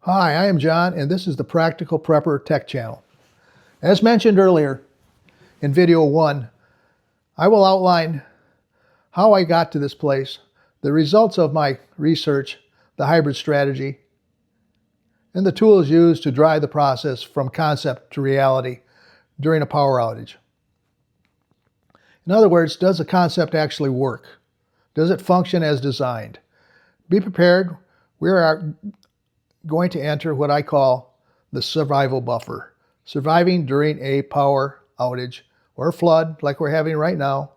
Hi, I am John, and this is the Practical Prepper Tech Channel. As mentioned earlier in video 1, I will outline how I got to this place, the results of my research, the hybrid strategy, and the tools used to drive the process from concept to reality during a power outage. In other words, does the concept actually work? Does it function as designed? Be prepared. We are going to enter what I call the survival buffer. Surviving during a power outage or flood like we're having right now,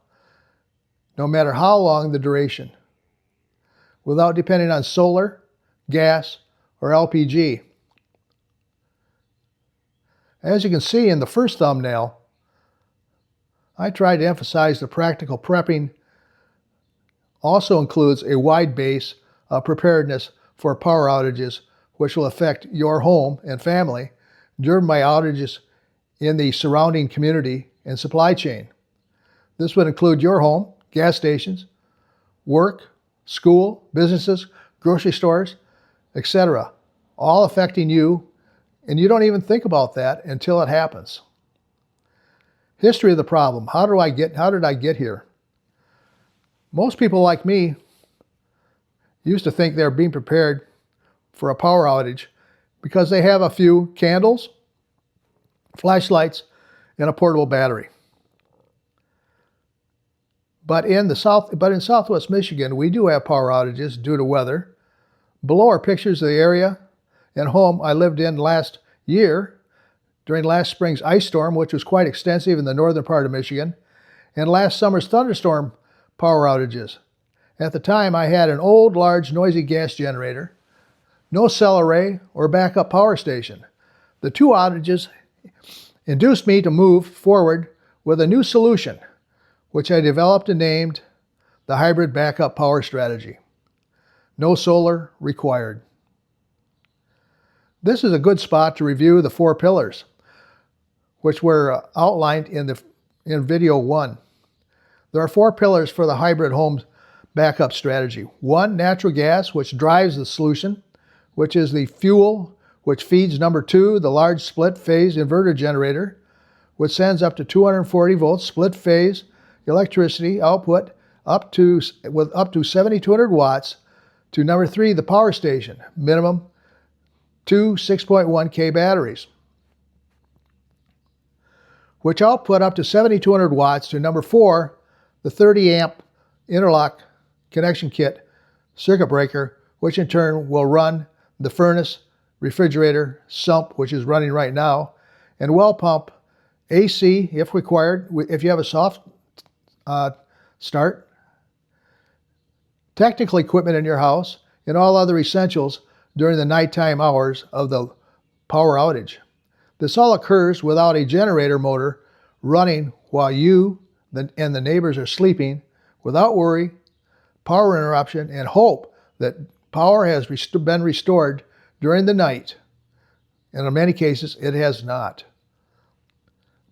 no matter how long the duration, without depending on solar, gas, or LPG. As you can see in the first thumbnail, I tried to emphasize the practical prepping also includes a wide base of preparedness for power outages, which will affect your home and family driven by outages in the surrounding community and supply chain. This would include your home, gas stations, work, school, businesses, grocery stores, etc., all affecting you, and you don't even think about that until it happens. History of the problem. How did I get here? Most people like me used to think they're being prepared for a power outage because they have a few candles, flashlights, and a portable battery. But in Southwest Michigan, we do have power outages due to weather. Below are pictures of the area and home I lived in last year during last spring's ice storm, which was quite extensive in the northern part of Michigan, and last summer's thunderstorm power outages. At the time, I had an old, large, noisy gas generator, no cell array or backup power station. The two outages induced me to move forward with a new solution, which I developed and named the hybrid backup power strategy. No solar required. This is a good spot to review the 4 pillars, which were outlined in video 1. There are 4 pillars for the hybrid home backup strategy. 1, natural gas, which drives the solution, which is the fuel which feeds number 2, the large split-phase inverter generator, which sends up to 240 volts split-phase electricity output with up to 7,200 watts to number 3, the power station, minimum 2 6.1K batteries, which output up to 7,200 watts to number 4, the 30 amp interlock connection kit circuit breaker, which in turn will run the furnace, refrigerator, sump, which is running right now, and well pump, AC if required, if you have a soft start, technical equipment in your house, and all other essentials during the nighttime hours of the power outage. This all occurs without a generator motor running while you and the neighbors are sleeping, without worry, power interruption, and hope that power has been restored during the night, and in many cases it has not.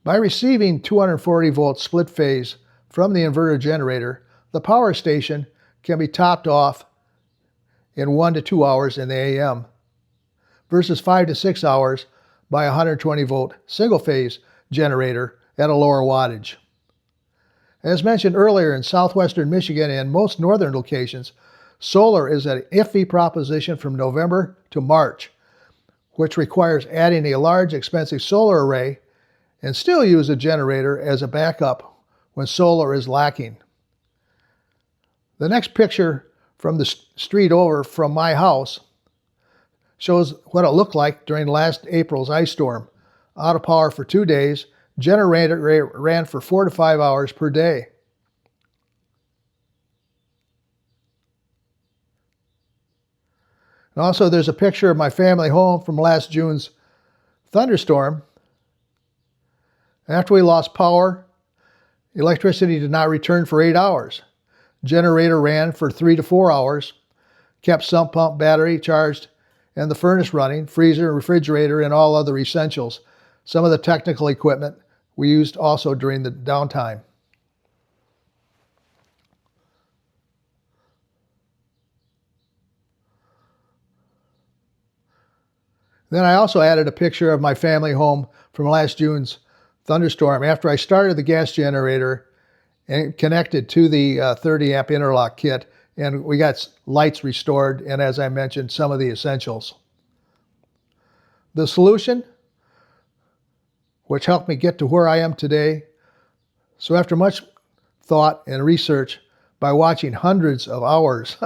By receiving 240 volt split phase from the inverter generator, the power station can be topped off in 1 to 2 hours in the AM versus 5 to 6 hours by a 120 volt single phase generator at a lower wattage. As mentioned earlier, in southwestern Michigan and most northern locations, solar is an iffy proposition from November to March, which requires adding a large, expensive solar array and still use a generator as a backup when solar is lacking. The next picture from the street over from my house shows what it looked like during last April's ice storm. Out of power for 2 days, generator ran for 4 to 5 hours per day. And also there's a picture of my family home from last June's thunderstorm. After we lost power, electricity did not return for 8 hours. Generator ran for 3 to 4 hours, kept sump pump battery charged and the furnace running, freezer, refrigerator, and all other essentials. Some of the technical equipment we used also during the downtime. Then I also added a picture of my family home from last June's thunderstorm after I started the gas generator and connected to the 30 amp interlock kit, and we got lights restored and, as I mentioned, some of the essentials. The solution, which helped me get to where I am today. So after much thought and research, by watching hundreds of hours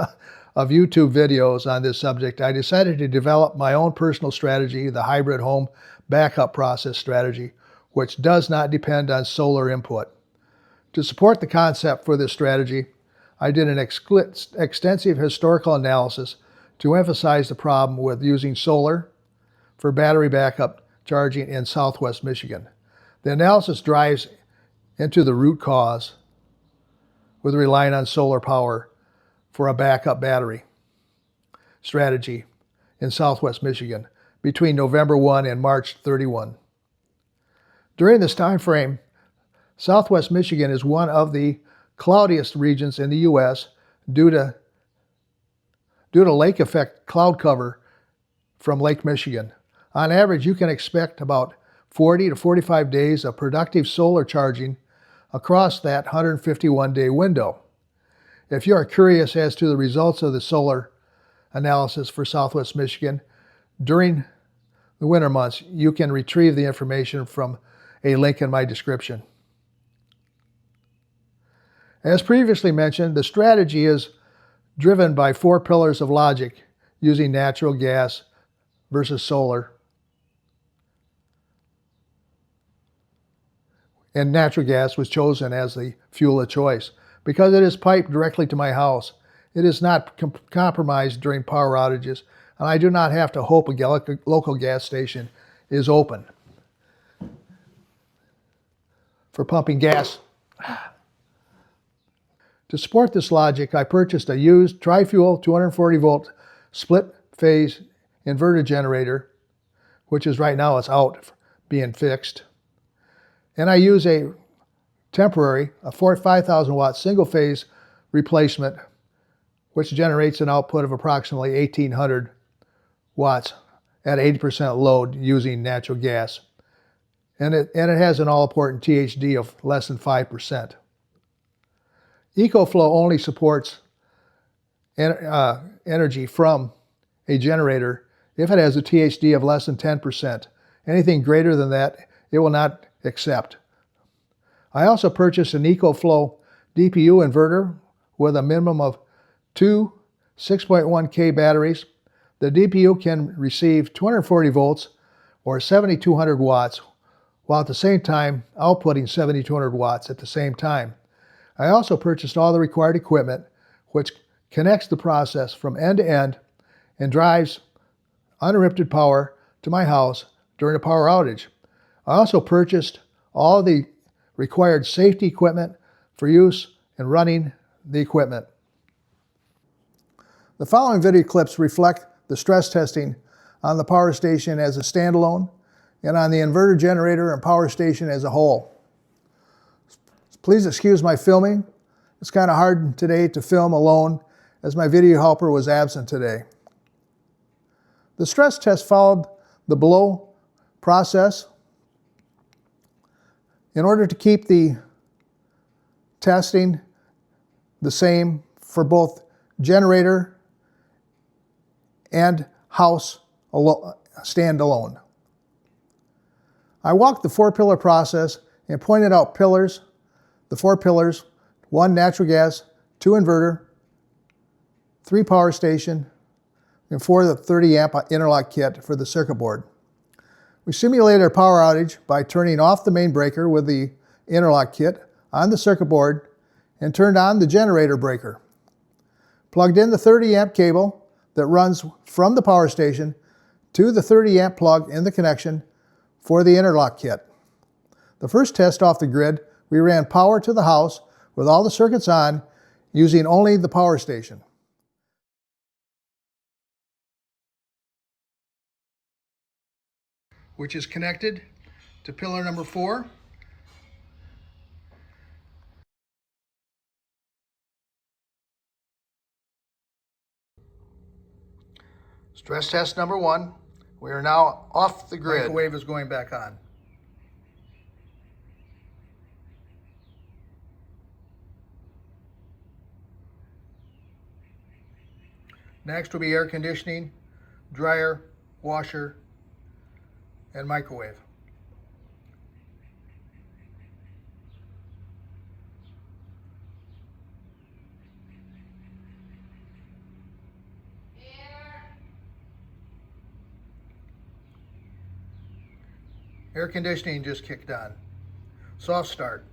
of YouTube videos on this subject, I decided to develop my own personal strategy, the hybrid home backup process strategy, which does not depend on solar input. To support the concept for this strategy, I did an extensive historical analysis to emphasize the problem with using solar for battery backup charging in Southwest Michigan. The analysis drives into the root cause with relying on solar power for a backup battery strategy in Southwest Michigan between November 1 and March 31. During this time frame, Southwest Michigan is one of the cloudiest regions in the U.S. due to lake effect cloud cover from Lake Michigan. On average, you can expect about 40 to 45 days of productive solar charging across that 151-day window. If you are curious as to the results of the solar analysis for Southwest Michigan during the winter months, you can retrieve the information from a link in my description. As previously mentioned, the strategy is driven by 4 pillars of logic using natural gas versus solar. And natural gas was chosen as the fuel of choice because it is piped directly to my house. It is not compromised during power outages, and I do not have to hope a local gas station is open for pumping gas. To support this logic, I purchased a used tri-fuel 240 volt split phase inverter generator, which is right now it's out being fixed. And I use a temporary, a 5,000 watt single phase replacement, which generates an output of approximately 1,800 watts at 80% load using natural gas. And it has an all-important THD of less than 5%. EcoFlow only supports energy from a generator if it has a THD of less than 10%. Anything greater than that, it will not accept. I also purchased an EcoFlow DPU inverter with a minimum of 2 6.1K batteries. The DPU can receive 240 volts or 7,200 watts, while at the same time outputting 7,200 watts at the same time. I also purchased all the required equipment, which connects the process from end to end and drives uninterrupted power to my house during a power outage. I also purchased all the required safety equipment for use in running the equipment. The following video clips reflect the stress testing on the power station as a standalone and on the inverter generator and power station as a whole. Please excuse my filming. It's kind of hard today to film alone as my video helper was absent today. The stress test followed the below process. In order to keep the testing the same for both generator and house standalone, I walked the 4-pillar process and pointed out pillars, the 4 pillars: 1 natural gas, 2 inverter, 3 power station, and 4 the 30 amp interlock kit for the circuit board. We simulated a power outage by turning off the main breaker with the interlock kit on the circuit board and turned on the generator breaker. Plugged in the 30 amp cable that runs from the power station to the 30 amp plug in the connection for the interlock kit. The first test off the grid, we ran power to the house with all the circuits on using only the power station. Which is connected to pillar number 4. Stress test number 1. We are now off the grid. Microwave is going back on. Next will be air conditioning, dryer, washer, and microwave. Air conditioning just kicked on. Soft start.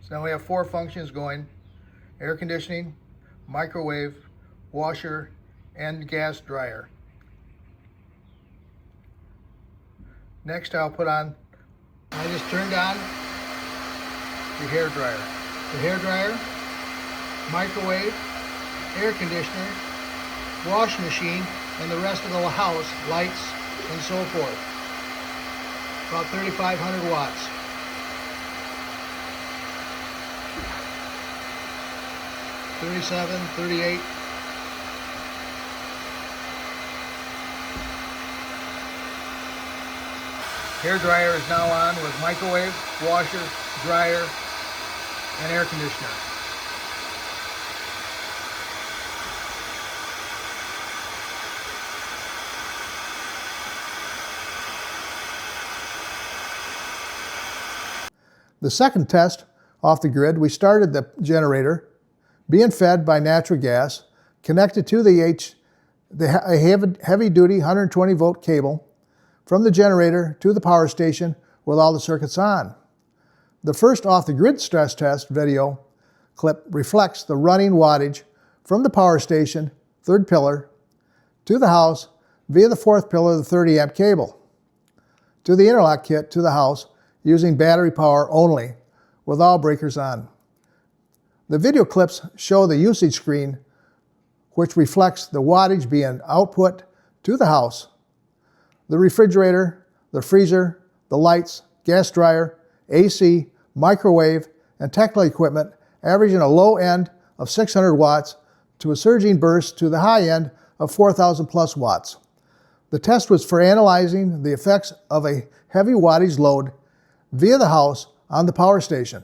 So now we have 4 functions going: air conditioning, microwave, washer, and gas dryer. Next I'll put on, I just turned on the hair dryer. The hair dryer, microwave, air conditioner, wash machine, and the rest of the house, lights, and so forth. About 3,500 watts. $37, $38. Hair dryer is now on with microwave, washer, dryer, and air conditioner. The second test off the grid, we started the generator being fed by natural gas, connected to a heavy-duty 120-volt cable from the generator to the power station with all the circuits on. The first off-the-grid stress test video clip reflects the running wattage from the power station, 3rd pillar, to the house via the 4th pillar of the 30-amp cable, to the interlock kit to the house using battery power only with all breakers on. The video clips show the usage screen, which reflects the wattage being output to the house. The refrigerator, the freezer, the lights, gas dryer, AC, microwave, and technical equipment averaging a low end of 600 watts to a surging burst to the high end of 4,000 plus watts. The test was for analyzing the effects of a heavy wattage load via the house on the power station.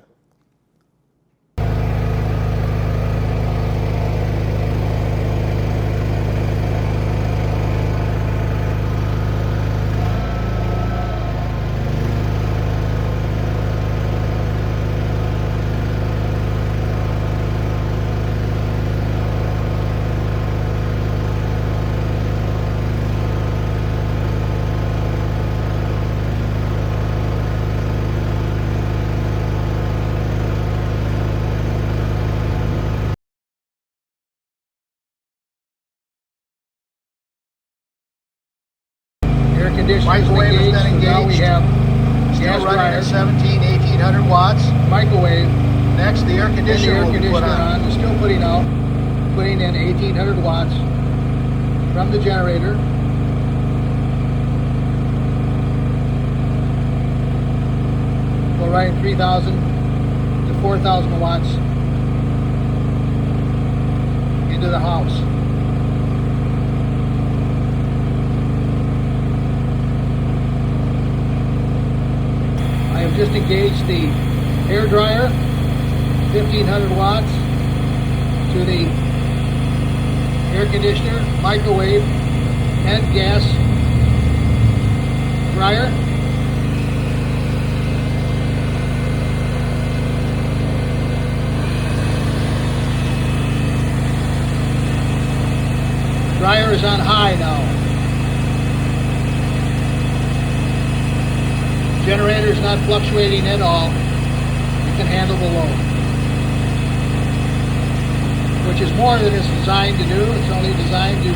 Air conditioning microwave is then engaged. So now we have gas running at 1,800 watts. Microwave. Next, the air conditioner will be put on. It's still putting in 1,800 watts from the generator. We're running 3,000 to 4,000 watts into the house. I have just engaged the hair dryer, 1,500 watts, to the air conditioner, microwave, and gas dryer. Dryer is on high now. Generator is not fluctuating at all. It can handle the load, which is more than it's designed to do. It's only designed to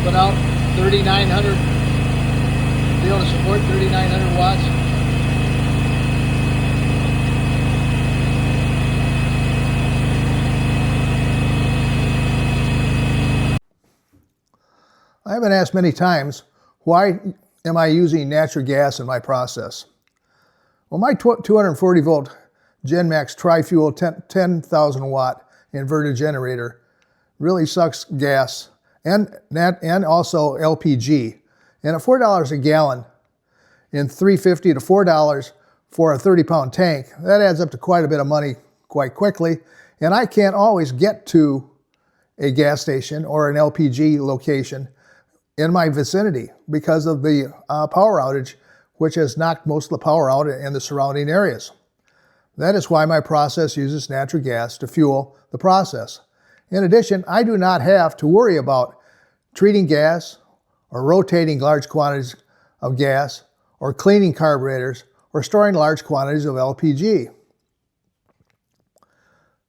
put out 3,900, be able to support 3,900 watts. I have been asked many times, why am I using natural gas in my process? Well, my 240 volt GenMax tri-fuel 10,000 watt inverter generator really sucks gas and also LPG. And at $4 a gallon and $3.50 to $4 for a 30-pound tank, that adds up to quite a bit of money quite quickly. And I can't always get to a gas station or an LPG location in my vicinity because of the power outage, which has knocked most of the power out in the surrounding areas. That is why my process uses natural gas to fuel the process. In addition, I do not have to worry about treating gas or rotating large quantities of gas or cleaning carburetors or storing large quantities of LPG.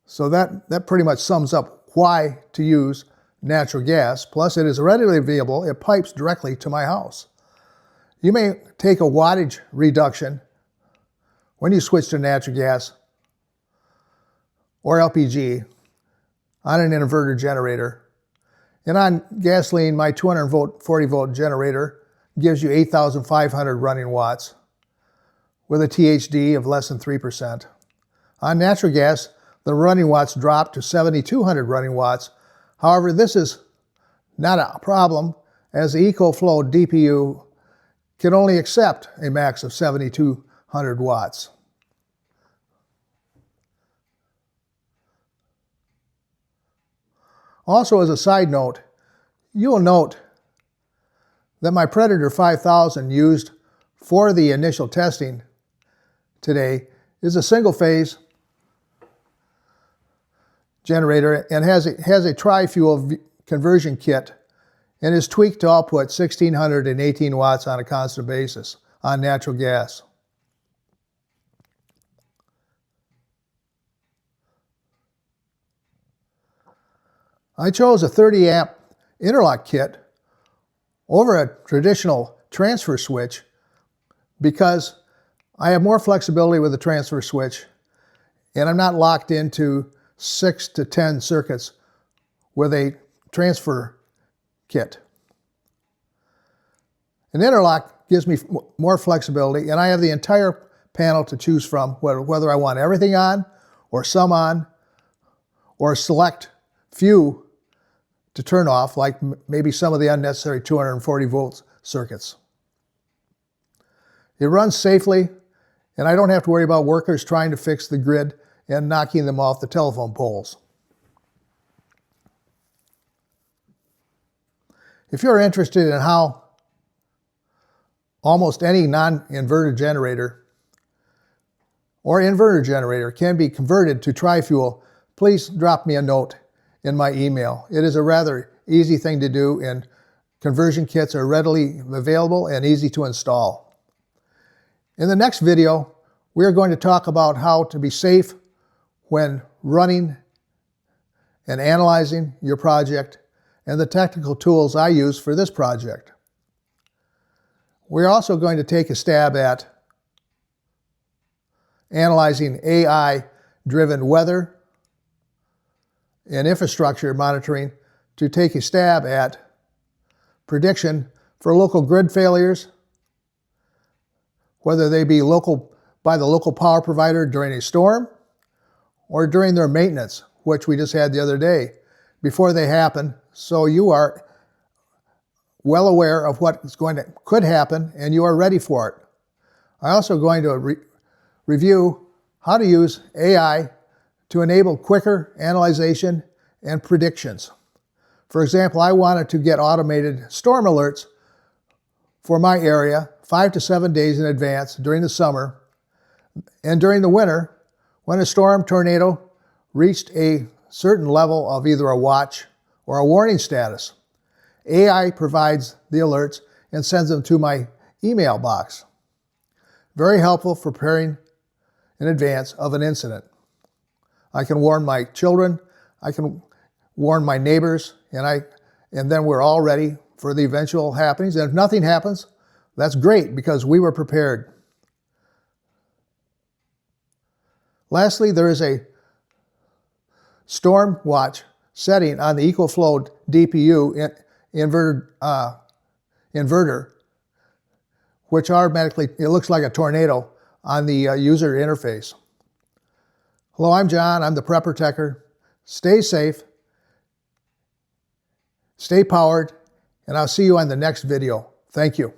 So that pretty much sums up why to use natural gas. Plus, it is readily available. It pipes directly to my house. You may take a wattage reduction when you switch to natural gas or LPG on an inverter generator. And on gasoline, my 240-volt generator gives you 8,500 running watts with a THD of less than 3%. On natural gas, the running watts drop to 7,200 running watts. However, this is not a problem as the EcoFlow DPU can only accept a max of 7,200 watts. Also, as a side note, you will note that my Predator 5000 used for the initial testing today is a single-phase generator and has a tri-fuel conversion kit and is tweaked to output 1,618 watts on a constant basis on natural gas. I chose a 30 amp interlock kit over a traditional transfer switch because I have more flexibility with the transfer switch and I'm not locked into 6 to 10 circuits with a transfer kit. An interlock gives me more flexibility and I have the entire panel to choose from, whether I want everything on or some on or select few to turn off, like maybe some of the unnecessary 240 volt circuits. It runs safely, and I don't have to worry about workers trying to fix the grid and knocking them off the telephone poles. If you're interested in how almost any non-inverter generator or inverter generator can be converted to tri-fuel, please drop me a note in my email. It is a rather easy thing to do, and conversion kits are readily available and easy to install. In the next video, we are going to talk about how to be safe when running and analyzing your project and the technical tools I use for this project. We're also going to take a stab at analyzing AI-driven weather and infrastructure monitoring to take a stab at prediction for local grid failures, whether they be by the local power provider during a storm or during their maintenance, which we just had the other day, before they happen, so you are well aware of what could happen and you are ready for it. I'm also going to review how to use AI to enable quicker analyzation and predictions. For example, I wanted to get automated storm alerts for my area 5 to 7 days in advance during the summer and during the winter when a storm tornado reached a certain level of either a watch or a warning status. AI provides the alerts and sends them to my email box. Very helpful for preparing in advance of an incident. I can warn my children, I can warn my neighbors, and then we're all ready for the eventual happenings. And if nothing happens, that's great because we were prepared. Lastly, there is a storm watch setting on the EcoFlow DPU inverter, which automatically, it looks like a tornado on the user interface. Hello, I'm John. I'm the Prep Protector. Stay safe, Stay powered, and I'll see you on the next video. Thank you.